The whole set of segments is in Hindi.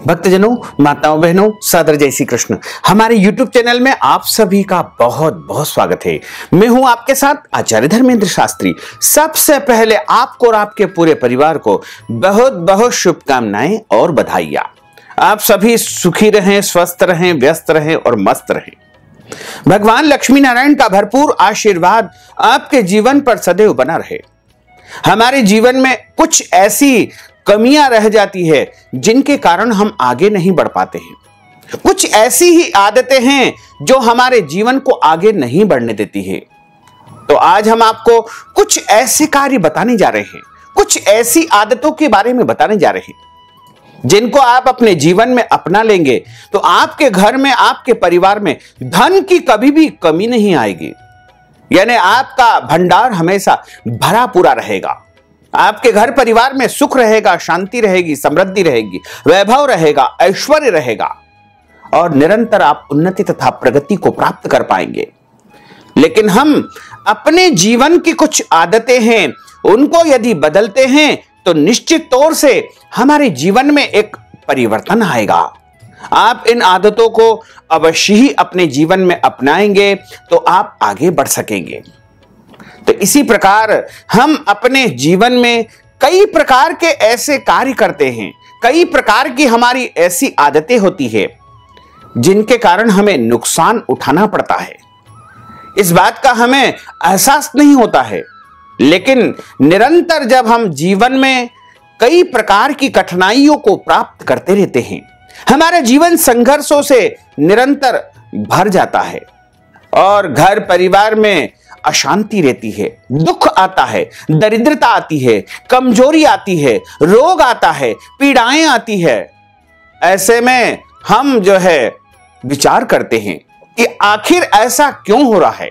भक्तजनों, माताओं, बहनों, सादर जय श्री कृष्ण। हमारे YouTube चैनल में आप सभी का बहुत बहुत स्वागत है। मैं हूं आपके साथ आचार्य धर्मेंद्र शास्त्री। सबसे पहले आपको और आपके पूरे परिवार को बहुत बहुत शुभकामनाएं और बधाइयां। आप सभी सुखी रहें, स्वस्थ रहें, व्यस्त रहें और मस्त रहें। भगवान लक्ष्मी नारायण का भरपूर आशीर्वाद आपके जीवन पर सदैव बना रहे। हमारे जीवन में कुछ ऐसी कमियां रह जाती है जिनके कारण हम आगे नहीं बढ़ पाते हैं। कुछ ऐसी ही आदतें हैं जो हमारे जीवन को आगे नहीं बढ़ने देती है। तो आज हम आपको कुछ ऐसे कार्य बताने जा रहे हैं, कुछ ऐसी आदतों के बारे में बताने जा रहे हैं जिनको आप अपने जीवन में अपना लेंगे तो आपके घर में, आपके परिवार में धन की कभी भी कमी नहीं आएगी। यानी आपका भंडार हमेशा भरा पूरा रहेगा। आपके घर परिवार में सुख रहेगा, शांति रहेगी, समृद्धि रहेगी, वैभव रहेगा, ऐश्वर्य रहेगा और निरंतर आप उन्नति तथा प्रगति को प्राप्त कर पाएंगे। लेकिन हम अपने जीवन की कुछ आदतें हैं, उनको यदि बदलते हैं तो निश्चित तौर से हमारे जीवन में एक परिवर्तन आएगा। आप इन आदतों को अवश्य ही अपने जीवन में अपनाएंगे तो आप आगे बढ़ सकेंगे। तो इसी प्रकार हम अपने जीवन में कई प्रकार के ऐसे कार्य करते हैं, कई प्रकार की हमारी ऐसी आदतें होती है जिनके कारण हमें नुकसान उठाना पड़ता है। इस बात का हमें एहसास नहीं होता है, लेकिन निरंतर जब हम जीवन में कई प्रकार की कठिनाइयों को प्राप्त करते रहते हैं, हमारा जीवन संघर्षों से निरंतर भर जाता है और घर परिवार में अशांति रहती है, दुख आता है, दरिद्रता आती है, कमजोरी आती है, रोग आता है, पीड़ाएं आती है। ऐसे में हम जो है विचार करते हैं कि आखिर ऐसा क्यों हो रहा है।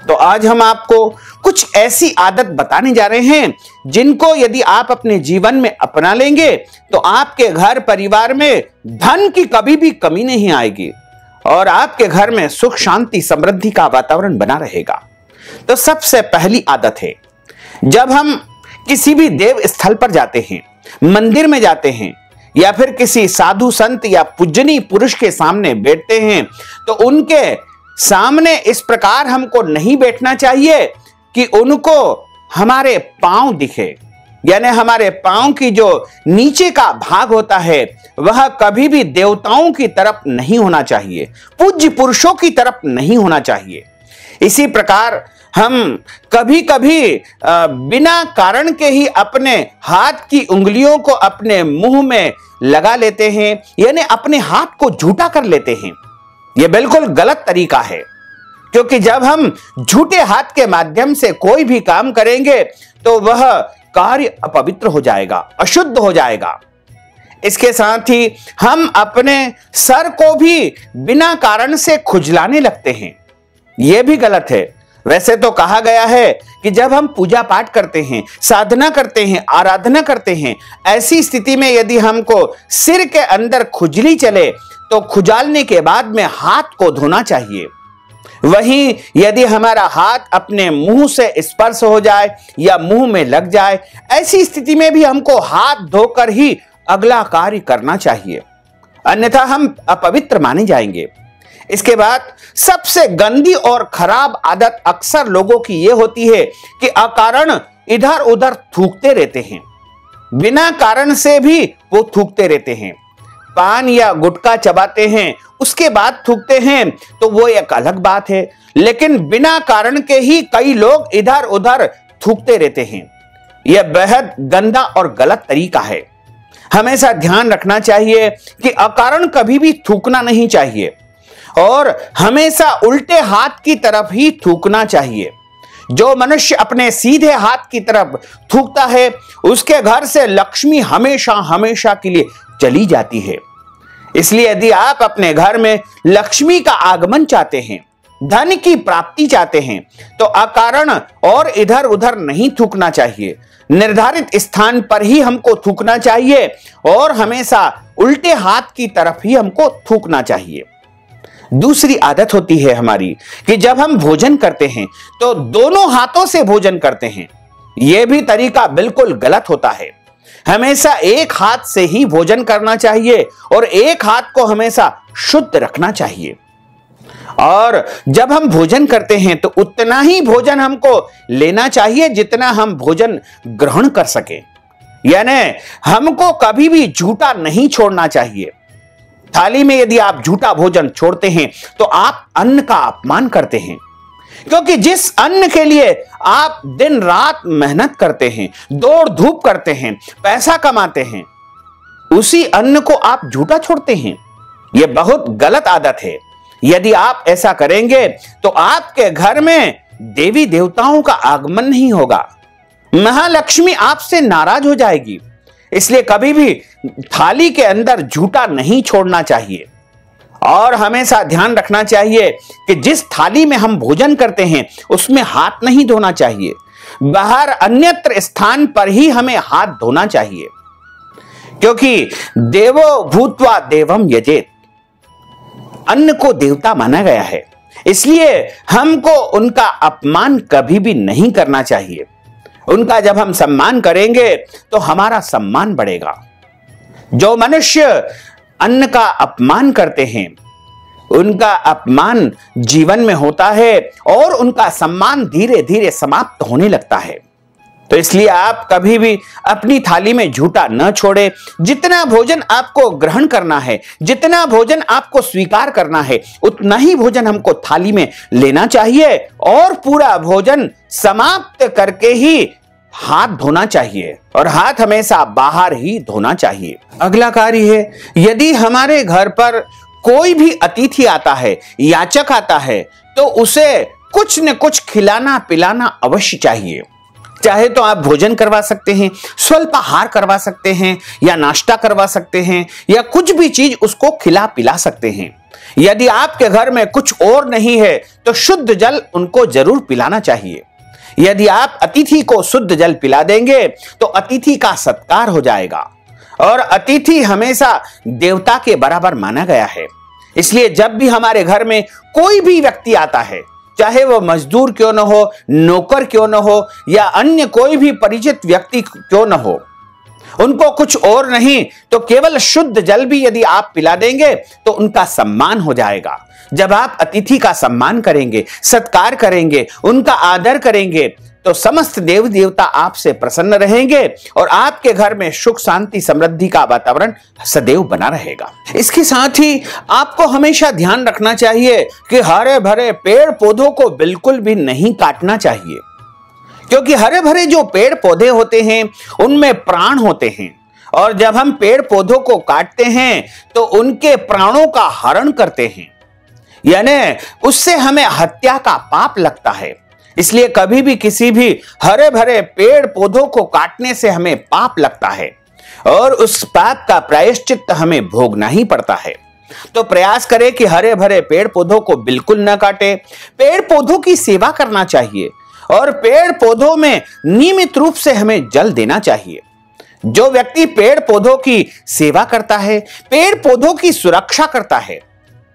तो आज हम आपको कुछ ऐसी आदत बताने जा रहे हैं जिनको यदि आप अपने जीवन में अपना लेंगे तो आपके घर परिवार में धन की कभी भी कमी नहीं आएगी और आपके घर में सुख, शांति, समृद्धि का वातावरण बना रहेगा। तो सबसे पहली आदत है, जब हम किसी भी देव स्थल पर जाते हैं, मंदिर में जाते हैं या फिर किसी साधु संत या पूजनीय पुरुष के सामने बैठते हैं तो उनके सामने इस प्रकार हमको नहीं बैठना चाहिए कि उनको हमारे पांव दिखे। यानी हमारे पांव की जो नीचे का भाग होता है वह कभी भी देवताओं की तरफ नहीं होना चाहिए, पूज्य पुरुषों की तरफ नहीं होना चाहिए। इसी प्रकार हम कभी कभी बिना कारण के ही अपने हाथ की उंगलियों को अपने मुंह में लगा लेते हैं, यानी अपने हाथ को झूठा कर लेते हैं। यह बिल्कुल गलत तरीका है, क्योंकि जब हम झूठे हाथ के माध्यम से कोई भी काम करेंगे तो वह कार्य अपवित्र हो जाएगा, अशुद्ध हो जाएगा। इसके साथ ही हम अपने सर को भी बिना कारण से खुजलाने लगते हैं, यह भी गलत है। वैसे तो कहा गया है कि जब हम पूजा पाठ करते हैं, साधना करते हैं, आराधना करते हैं, ऐसी स्थिति में यदि हमको सिर के अंदर खुजली चले तो खुजालने के बाद में हाथ को धोना चाहिए। वहीं यदि हमारा हाथ अपने मुंह से स्पर्श हो जाए या मुंह में लग जाए, ऐसी स्थिति में भी हमको हाथ धोकर ही अगला कार्य करना चाहिए, अन्यथा हम अपवित्र माने जाएंगे। इसके बाद सबसे गंदी और खराब आदत अक्सर लोगों की यह होती है कि अकारण इधर उधर थूकते रहते हैं। बिना कारण से भी वो थूकते रहते हैं। पान या गुटखा चबाते हैं, उसके बाद थूकते हैं तो वो एक अलग बात है, लेकिन बिना कारण के ही कई लोग इधर उधर थूकते रहते हैं। यह बेहद गंदा और गलत तरीका है। हमेशा ध्यान रखना चाहिए कि अकारण कभी भी थूकना नहीं चाहिए और हमेशा उल्टे हाथ की तरफ ही थूकना चाहिए। जो मनुष्य अपने सीधे हाथ की तरफ थूकता है उसके घर से लक्ष्मी हमेशा हमेशा के लिए चली जाती है। इसलिए यदि आप अपने घर में लक्ष्मी का आगमन चाहते हैं, धन की प्राप्ति चाहते हैं तो अकारण और इधर उधर नहीं थूकना चाहिए। निर्धारित स्थान पर ही हमको थूकना चाहिए और हमेशा उल्टे हाथ की तरफ ही हमको थूकना चाहिए। दूसरी आदत होती है हमारी कि जब हम भोजन करते हैं तो दोनों हाथों से भोजन करते हैं। यह भी तरीका बिल्कुल गलत होता है। हमेशा एक हाथ से ही भोजन करना चाहिए और एक हाथ को हमेशा शुद्ध रखना चाहिए। और जब हम भोजन करते हैं तो उतना ही भोजन हमको लेना चाहिए जितना हम भोजन ग्रहण कर सके, यानी हमको कभी भी झूठा नहीं छोड़ना चाहिए। थाली में यदि आप झूठा भोजन छोड़ते हैं तो आप अन्न का अपमान करते हैं, क्योंकि जिस अन्न के लिए आप दिन रात मेहनत करते हैं, दौड़ धूप करते हैं, पैसा कमाते हैं, उसी अन्न को आप झूठा छोड़ते हैं। यह बहुत गलत आदत है। यदि आप ऐसा करेंगे तो आपके घर में देवी देवताओं का आगमन नहीं होगा, महालक्ष्मी आपसे नाराज हो जाएगी। इसलिए कभी भी थाली के अंदर झूठा नहीं छोड़ना चाहिए और हमेशा ध्यान रखना चाहिए कि जिस थाली में हम भोजन करते हैं उसमें हाथ नहीं धोना चाहिए। बाहर अन्यत्र स्थान पर ही हमें हाथ धोना चाहिए, क्योंकि देवो भूत्वा देवम यजेत, अन्न को देवता माना गया है। इसलिए हमको उनका अपमान कभी भी नहीं करना चाहिए। उनका जब हम सम्मान करेंगे तो हमारा सम्मान बढ़ेगा। जो मनुष्य अन्न का अपमान करते हैं उनका अपमान जीवन में होता है और उनका सम्मान धीरे धीरे समाप्त होने लगता है। तो इसलिए आप कभी भी अपनी थाली में झूठा न छोड़े। जितना भोजन आपको ग्रहण करना है, जितना भोजन आपको स्वीकार करना है, उतना ही भोजन हमको थाली में लेना चाहिए और पूरा भोजन समाप्त करके ही हाथ धोना चाहिए और हाथ हमेशा बाहर ही धोना चाहिए। अगला कार्य है, यदि हमारे घर पर कोई भी अतिथि आता है, याचक आता है, तो उसे कुछ न कुछ खिलाना पिलाना अवश्य चाहिए। चाहे तो आप भोजन करवा सकते हैं, स्वल्पाहार करवा सकते हैं, या नाश्ता करवा सकते हैं, या कुछ भी चीज उसको खिला पिला सकते हैं। यदि आपके घर में कुछ और नहीं है तो शुद्ध जल उनको जरूर पिलाना चाहिए। यदि आप अतिथि को शुद्ध जल पिला देंगे तो अतिथि का सत्कार हो जाएगा और अतिथि हमेशा देवता के बराबर माना गया है। इसलिए जब भी हमारे घर में कोई भी व्यक्ति आता है, चाहे वो मजदूर क्यों न हो, नौकर क्यों न हो, या अन्य कोई भी परिचित व्यक्ति क्यों न हो, उनको कुछ और नहीं तो केवल शुद्ध जल भी यदि आप पिला देंगे तो उनका सम्मान हो जाएगा। जब आप अतिथि का सम्मान करेंगे, सत्कार करेंगे, उनका आदर करेंगे, तो समस्त देव देवता आपसे प्रसन्न रहेंगे और आपके घर में सुख शांति समृद्धि का वातावरण सदैव बना रहेगा। इसके साथ ही आपको हमेशा ध्यान रखना चाहिए कि हरे भरे पेड़ पौधों को बिल्कुल भी नहीं काटना चाहिए, क्योंकि हरे भरे जो पेड़ पौधे होते हैं उनमें प्राण होते हैं और जब हम पेड़ पौधों को काटते हैं तो उनके प्राणों का हरण करते हैं, यानी उससे हमें हत्या का पाप लगता है। इसलिए कभी भी किसी भी हरे भरे पेड़ पौधों को काटने से हमें पाप लगता है और उस पाप का प्रायश्चित हमें भोगना ही पड़ता है। तो प्रयास करें कि हरे भरे पेड़ पौधों को बिल्कुल न काटे। पेड़ पौधों की सेवा करना चाहिए और पेड़ पौधों में नियमित रूप से हमें जल देना चाहिए। जो व्यक्ति पेड़ पौधों की सेवा करता है, पेड़ पौधों की सुरक्षा करता है,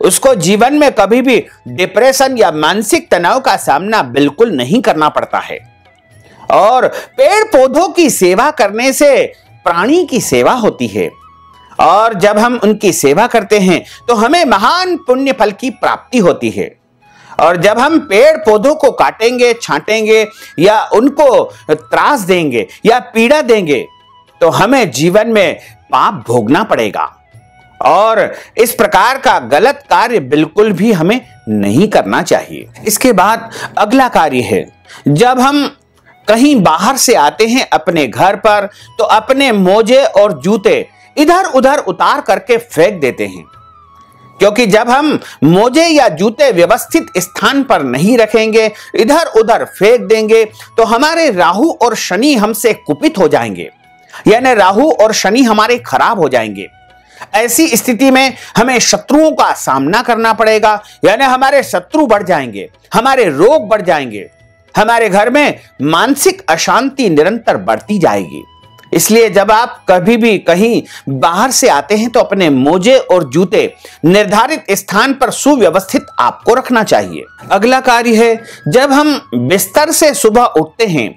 उसको जीवन में कभी भी डिप्रेशन या मानसिक तनाव का सामना बिल्कुल नहीं करना पड़ता है। और पेड़ पौधों की सेवा करने से प्राणी की सेवा होती है और जब हम उनकी सेवा करते हैं तो हमें महान पुण्य फल की प्राप्ति होती है। और जब हम पेड़ पौधों को काटेंगे, छांटेंगे या उनको त्रास देंगे या पीड़ा देंगे तो हमें जीवन में पाप भोगना पड़ेगा और इस प्रकार का गलत कार्य बिल्कुल भी हमें नहीं करना चाहिए। इसके बाद अगला कार्य है, जब हम कहीं बाहर से आते हैं अपने घर पर तो अपने मोजे और जूते इधर उधर उतार करके फेंक देते हैं, क्योंकि जब हम मोजे या जूते व्यवस्थित स्थान पर नहीं रखेंगे, इधर उधर फेंक देंगे तो हमारे राहु और शनि हमसे कुपित हो जाएंगे, यानी राहु और शनि हमारे खराब हो जाएंगे। ऐसी स्थिति में हमें शत्रुओं का सामना करना पड़ेगा, यानी हमारे शत्रु बढ़ जाएंगे, हमारे रोग बढ़ जाएंगे, हमारे घर में मानसिक अशांति निरंतर बढ़ती जाएगी। इसलिए जब आप कभी भी कहीं बाहर से आते हैं तो अपने मोजे और जूते निर्धारित स्थान पर सुव्यवस्थित आपको रखना चाहिए। अगला कार्य है, जब हम बिस्तर से सुबह उठते हैं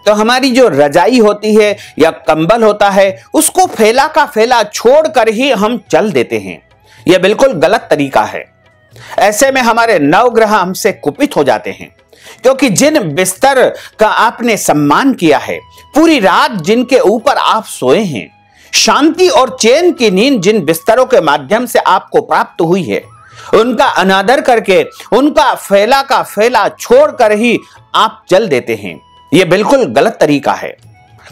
तो हमारी जो रजाई होती है या कंबल होता है उसको फैला का फैला छोड़कर ही हम चल देते हैं। यह बिल्कुल गलत तरीका है। ऐसे में हमारे नवग्रह हमसे कुपित हो जाते हैं, क्योंकि जिन बिस्तर का आपने सम्मान किया है, पूरी रात जिनके ऊपर आप सोए हैं, शांति और चैन की नींद जिन बिस्तरों के माध्यम से आपको प्राप्त हुई है, उनका अनादर करके उनका फैला का फैला छोड़कर ही आप चल देते हैं। यह बिल्कुल गलत तरीका है।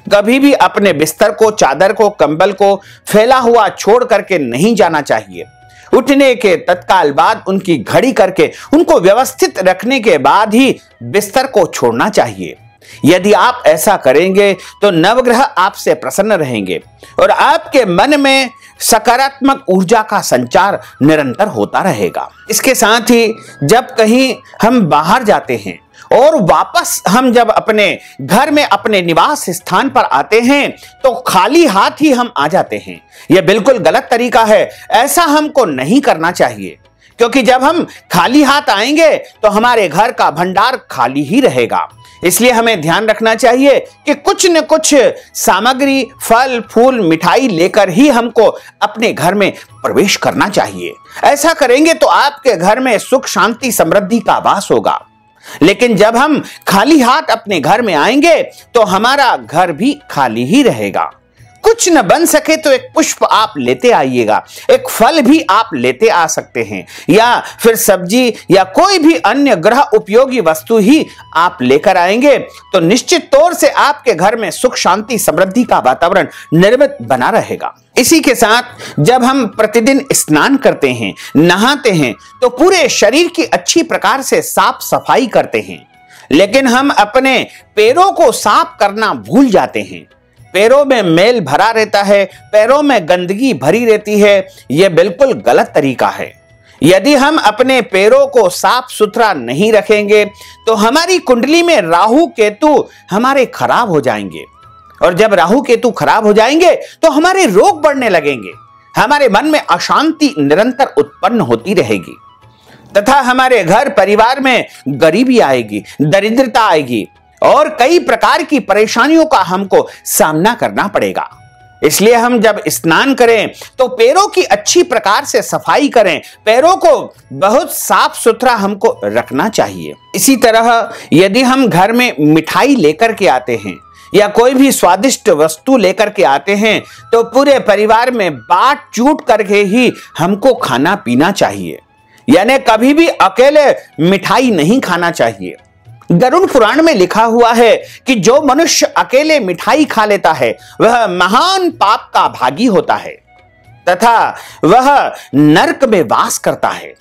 कभी भी अपने बिस्तर को, चादर को, कंबल को फैला हुआ छोड़ करके नहीं जाना चाहिए। उठने के तत्काल बाद उनकी घड़ी करके उनको व्यवस्थित रखने के बाद ही बिस्तर को छोड़ना चाहिए। यदि आप ऐसा करेंगे तो नवग्रह आपसे प्रसन्न रहेंगे और आपके मन में सकारात्मक ऊर्जा का संचार निरंतर होता रहेगा। इसके साथ ही जब कहीं हम बाहर जाते हैं और वापस हम जब अपने घर में अपने निवास स्थान पर आते हैं तो खाली हाथ ही हम आ जाते हैं। यह बिल्कुल गलत तरीका है। ऐसा हमको नहीं करना चाहिए, क्योंकि जब हम खाली हाथ आएंगे तो हमारे घर का भंडार खाली ही रहेगा। इसलिए हमें ध्यान रखना चाहिए कि कुछ न कुछ सामग्री, फल फूल, मिठाई लेकर ही हमको अपने घर में प्रवेश करना चाहिए। ऐसा करेंगे तो आपके घर में सुख, शांति, समृद्धि का वास होगा। लेकिन जब हम खाली हाथ अपने घर में आएंगे तो हमारा घर भी खाली ही रहेगा। कुछ न बन सके तो एक पुष्प आप लेते आइएगा, एक फल भी आप लेते आ सकते हैं, या फिर सब्जी या कोई भी अन्य ग्रह उपयोगी वस्तु ही आप लेकर आएंगे तो निश्चित तौर से आपके घर में सुख, शांति, समृद्धि का वातावरण निर्मित बना रहेगा। इसी के साथ जब हम प्रतिदिन स्नान करते हैं, नहाते हैं, तो पूरे शरीर की अच्छी प्रकार से साफ सफाई करते हैं, लेकिन हम अपने पैरों को साफ करना भूल जाते हैं। पैरों में मैल भरा रहता है, पैरों में गंदगी भरी रहती है। यह बिल्कुल गलत तरीका है। यदि हम अपने पैरों को साफ सुथरा नहीं रखेंगे तो हमारी कुंडली में राहु केतु हमारे खराब हो जाएंगे, और जब राहु केतु खराब हो जाएंगे तो हमारे रोग बढ़ने लगेंगे, हमारे मन में अशांति निरंतर उत्पन्न होती रहेगी तथा हमारे घर परिवार में गरीबी आएगी, दरिद्रता आएगी और कई प्रकार की परेशानियों का हमको सामना करना पड़ेगा। इसलिए हम जब स्नान करें तो पैरों की अच्छी प्रकार से सफाई करें, पैरों को बहुत साफ सुथरा हमको रखना चाहिए। इसी तरह यदि हम घर में मिठाई लेकर के आते हैं या कोई भी स्वादिष्ट वस्तु लेकर के आते हैं तो पूरे परिवार में बांट चूट करके ही हमको खाना पीना चाहिए, यानी कभी भी अकेले मिठाई नहीं खाना चाहिए। गरुड़ पुराण में लिखा हुआ है कि जो मनुष्य अकेले मिठाई खा लेता है वह महान पाप का भागी होता है तथा वह नरक में वास करता है।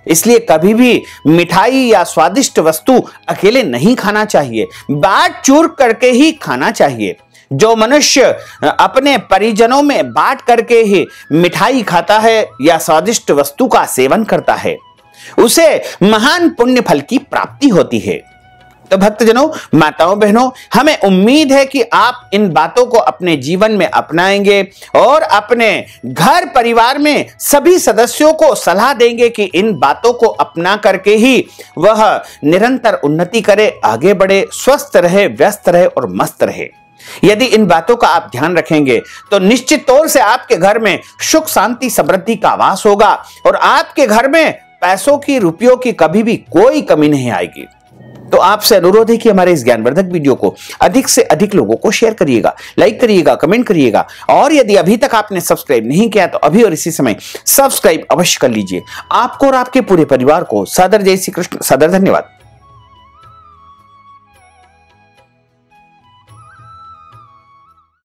इसलिए कभी भी मिठाई या स्वादिष्ट वस्तु अकेले नहीं खाना चाहिए, बांट चूर करके ही खाना चाहिए। जो मनुष्य अपने परिजनों में बांट करके ही मिठाई खाता है या स्वादिष्ट वस्तु का सेवन करता है, उसे महान पुण्य फल की प्राप्ति होती है। तो भक्तजनों, माताओं, बहनों, हमें उम्मीद है कि आप इन बातों को अपने जीवन में अपनाएंगे और अपने घर परिवार में सभी सदस्यों को सलाह देंगे कि इन बातों को अपना करके ही वह निरंतर उन्नति करे, आगे बढ़े, स्वस्थ रहे, व्यस्त रहे और मस्त रहे। यदि इन बातों का आप ध्यान रखेंगे तो निश्चित तौर से आपके घर में सुख, शांति, समृद्धि का वास होगा और आपके घर में पैसों की, रुपयों की कभी भी कोई कमी नहीं आएगी। तो आपसे अनुरोध है कि हमारे इस ज्ञानवर्धक वीडियो को अधिक से अधिक लोगों को शेयर करिएगा, लाइक करिएगा, कमेंट करिएगा, और यदि अभी तक आपने सब्सक्राइब नहीं किया तो अभी और इसी समय सब्सक्राइब अवश्य कर लीजिए। आपको और आपके पूरे परिवार को सादर जय श्री कृष्ण, सादर धन्यवाद।